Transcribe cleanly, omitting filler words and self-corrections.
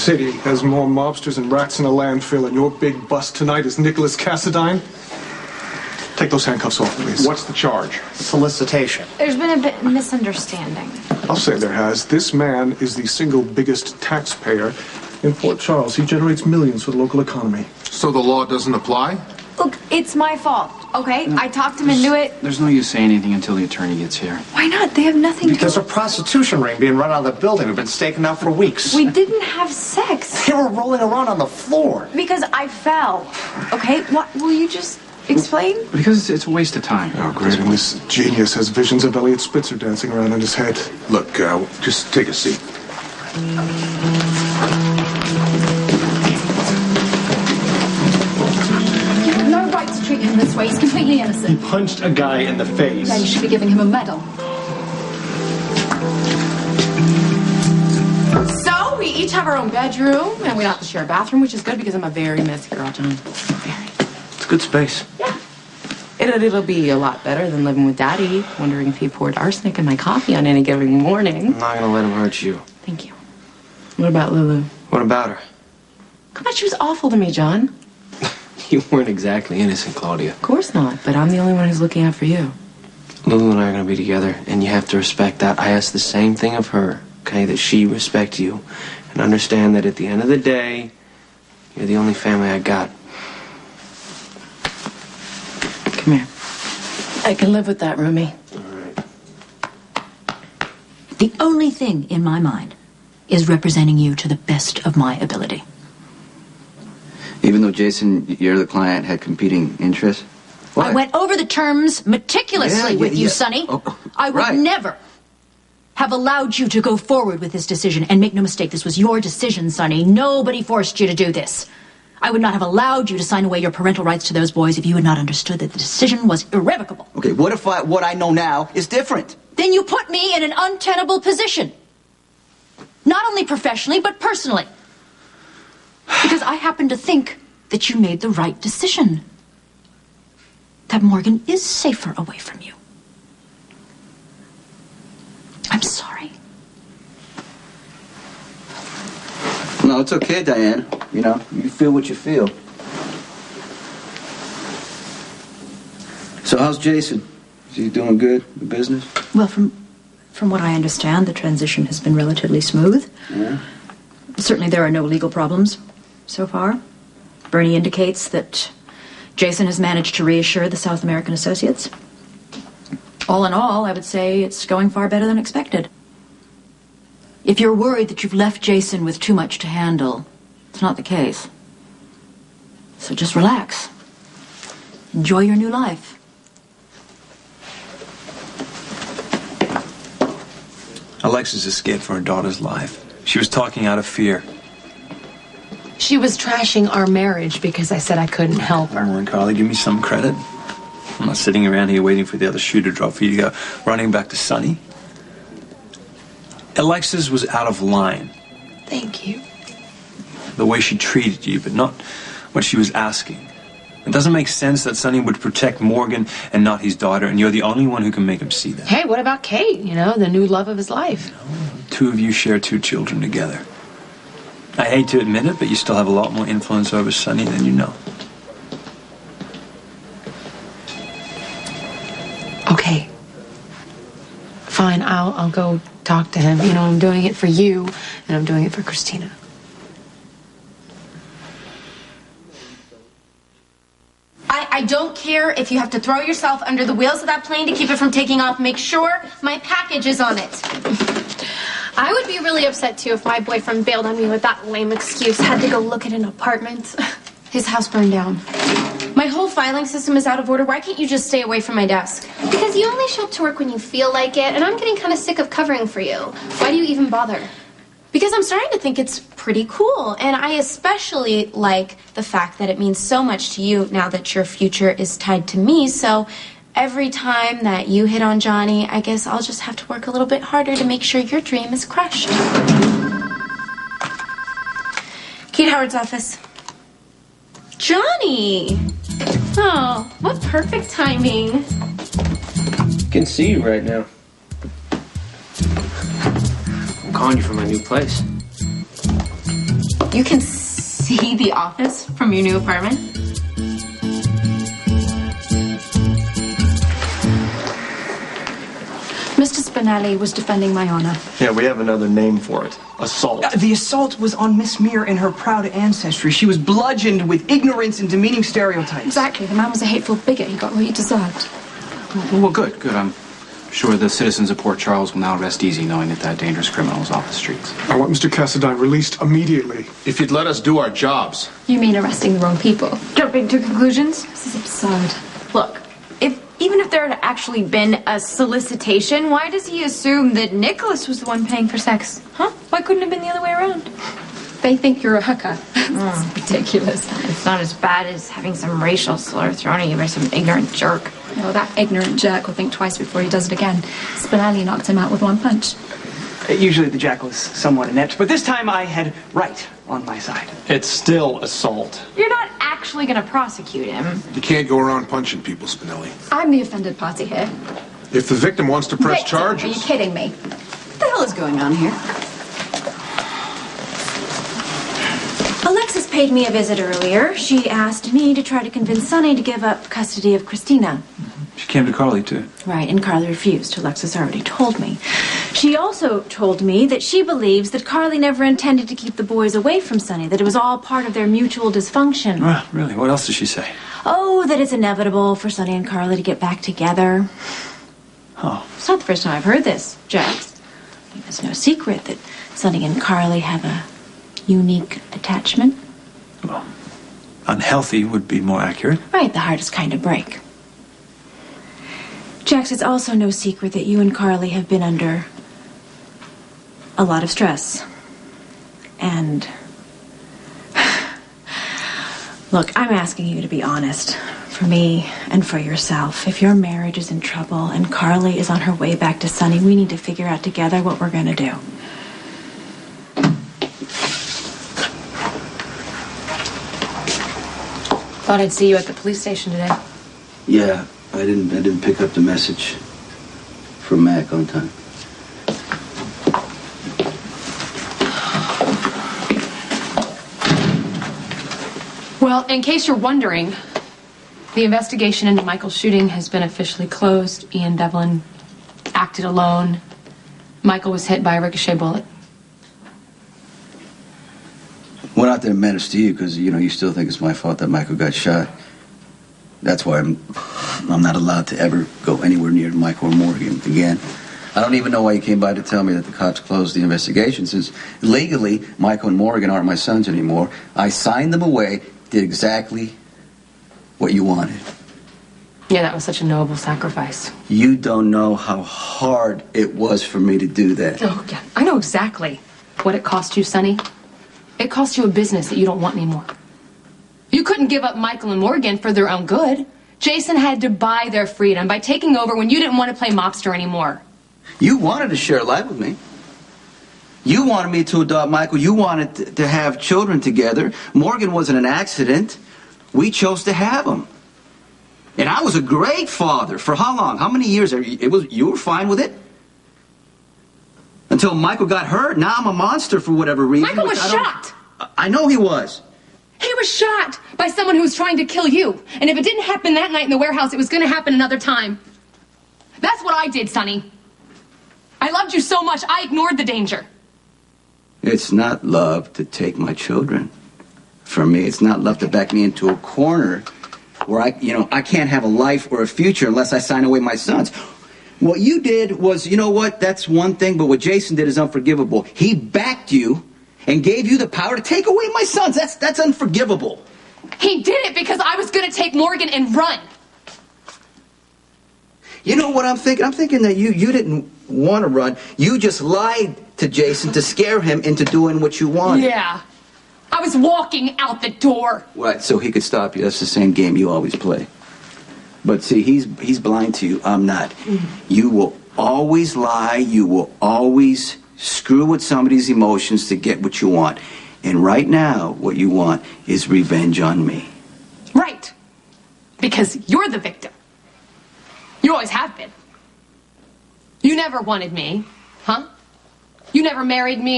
city has more mobsters and rats in a landfill, and your big bust tonight is Nicholas Cassadine? Take those handcuffs off, please. What's the charge? Solicitation. There's been a bit of misunderstanding. I'll say there has. This man is the single biggest taxpayer in Port Charles. He generates millions for the local economy. So the law doesn't apply? Look, it's my fault, okay? I talked him into it. There's no use saying anything until the attorney gets here. Why not? They have nothing to... There's a prostitution ring being run out of the building. We've been staking out for weeks. We didn't have sex. They were rolling around on the floor. Because I fell, okay? What, will you just explain? Because it's a waste of time. Oh, great. And this genius has visions of Elliot Spitzer dancing around in his head. Look, just take a seat. No right to treat him this way. He's completely innocent. He punched a guy in the face. Then you should be giving him a medal. So, we each have our own bedroom, and we don't have to share a bathroom, which is good because I'm a very messy girl, John. Very. It's good space. Yeah. It'll be a lot better than living with Daddy, wondering if he poured arsenic in my coffee on any given morning. I'm not gonna let him hurt you. Thank you. What about Lulu? What about her? Come on, she was awful to me, John. You weren't exactly innocent, Claudia. Of course not, but I'm the only one who's looking out for you. Lulu and I are gonna be together, and you have to respect that. I ask the same thing of her, okay? That she respect you, and understand that at the end of the day, you're the only family I got. Come here. I can live with that, Rumi. All right. The only thing in my mind is representing you to the best of my ability. Even though, Jason, you're the client, had competing interests? What? I went over the terms meticulously with you, Sonny. Oh, I would right. never have allowed you to go forward with this decision. And make no mistake, this was your decision, Sonny. Nobody forced you to do this. I would not have allowed you to sign away your parental rights to those boys if you had not understood that the decision was irrevocable. Okay, what if what I know now is different? Then you put me in an untenable position. Not only professionally, but personally. Because I happen to think that you made the right decision. That Morgan is safer away from you. I'm sorry. No, it's okay, Diane. You know, you feel what you feel. So how's Jason? Is he doing good in business? Well, from what I understand, the transition has been relatively smooth. Yeah. Certainly there are no legal problems so far. Bernie indicates that Jason has managed to reassure the South American associates. All in all, I would say it's going far better than expected. If you're worried that you've left Jason with too much to handle, it's not the case. So just relax. Enjoy your new life. Alexis is scared for her daughter's life. She was talking out of fear. She was trashing our marriage because I said I couldn't help her. Come on, Carly, give me some credit. I'm not sitting around here waiting for the other shoe to drop for you to go running back to Sonny. Alexis was out of line. Thank you. The way she treated you, but not what she was asking. It doesn't make sense that Sonny would protect Morgan and not his daughter, and you're the only one who can make him see that. Hey, what about Kate? You know, the new love of his life. Two of you share 2 children together. I hate to admit it, but you still have a lot more influence over Sonny than you know. Okay. Fine, I'll go talk to him. You know, I'm doing it for you, and I'm doing it for Christina. I don't care if you have to throw yourself under the wheels of that plane to keep it from taking off. Make sure my package is on it. I would be really upset, too, if my boyfriend bailed on me with that lame excuse. Had to go look at an apartment. His house burned down. My whole filing system is out of order. Why can't you just stay away from my desk? Because you only show up to work when you feel like it, and I'm getting kind of sick of covering for you. Why do you even bother? Because I'm starting to think it's pretty cool, and I especially like the fact that it means so much to you now that your future is tied to me, so every time that you hit on Johnny, I guess I'll just have to work a little bit harder to make sure your dream is crushed. Kate Howard's office. Johnny! Oh, what perfect timing. I can see you right now. I'm calling you from my new place. Look, you can see the office from your new apartment. Mr. Spinelli was defending my honor. Yeah, we have another name for it. Assault. The assault was on Miss Muir and her proud ancestry. She was bludgeoned with ignorance and demeaning stereotypes. Exactly. The man was a hateful bigot. He got what he deserved. Well, good. I'm sure the citizens of Port Charles will now rest easy knowing that dangerous criminal is off the streets. I want Mr. Cassadine released immediately. If you'd let us do our jobs. You mean arresting the wrong people? Jumping to conclusions? This is absurd. Look, even if there had actually been a solicitation, why does he assume that Nicholas was the one paying for sex? Huh? Why couldn't it have been the other way around? They think you're a hooker. That's ridiculous. It's not as bad as having some racial slur thrown at you by some ignorant jerk. No, that ignorant jerk will think twice before he does it again. Spinelli knocked him out with one punch. Usually the jackal is somewhat inept, but this time I had right on my side. It's still assault. You're not actually going to prosecute him. You can't go around punching people, Spinelli. I'm the offended party here. If the victim wants to press Victim? charges... Are you kidding me? What the hell is going on here? Alexis paid me a visit earlier. She asked me to try to convince Sonny to give up custody of Christina. She came to Carly, too. Right, and Carly refused. Alexis already told me. She also told me that she believes that Carly never intended to keep the boys away from Sonny, that it was all part of their mutual dysfunction. Well, really? What else did she say? Oh, that it's inevitable for Sonny and Carly to get back together. Oh. It's not the first time I've heard this, Jax. It's no secret that Sonny and Carly have a unique attachment. Well, unhealthy would be more accurate. Right, the hardest kind of break. Jax, it's also no secret that you and Carly have been under a lot of stress. And look, I'm asking you to be honest. For me and for yourself. If your marriage is in trouble and Carly is on her way back to Sonny, we need to figure out together what we're gonna do. Thought I'd see you at the police station today. Yeah, I didn't pick up the message from Mac on time. Well, in case you're wondering, the investigation into Michael's shooting has been officially closed. Ian Devlin acted alone. Michael was hit by a ricochet bullet. Well, not that it matters to you, because, you still think it's my fault that Michael got shot. That's why I'm not allowed to ever go anywhere near Michael or Morgan again. I don't even know why you came by to tell me that the cops closed the investigation, since legally Michael and Morgan aren't my sons anymore. I signed them away, did exactly what you wanted. Yeah, that was such a noble sacrifice. You don't know how hard it was for me to do that. Oh, yeah. I know exactly what it cost you, Sonny. It cost you a business that you don't want anymore. You couldn't give up Michael and Morgan for their own good. Jason had to buy their freedom by taking over when you didn't want to play mobster anymore. You wanted to share life with me. You wanted me to adopt Michael. You wanted to have children together. Morgan wasn't an accident. We chose to have him. And I was a great father. For how long? How many years? You were fine with it? Until Michael got hurt. Now I'm a monster for whatever reason. Michael was shot. I know he was. He was shot by someone who was trying to kill you. And if it didn't happen that night in the warehouse, it was going to happen another time. That's what I did, Sonny. I loved you so much, I ignored the danger. It's not love to take my children from me. It's not love to back me into a corner where I can't have a life or a future unless I sign away my sons. What you did was, that's one thing, but what Jason did is unforgivable. He backed you and gave you the power to take away my sons. That's unforgivable. He did it because I was going to take Morgan and run. You know what I'm thinking? I'm thinking that you didn't want to run. You just lied to Jason to scare him into doing what you wanted. Yeah. I was walking out the door. Right, so he could stop you. That's the same game you always play. But see, he's blind to you. I'm not. You will always lie. You will always screw with somebody's emotions to get what you want. And right now, what you want is revenge on me. Right. Because you're the victim. You always have been. You never wanted me, huh? You never married me.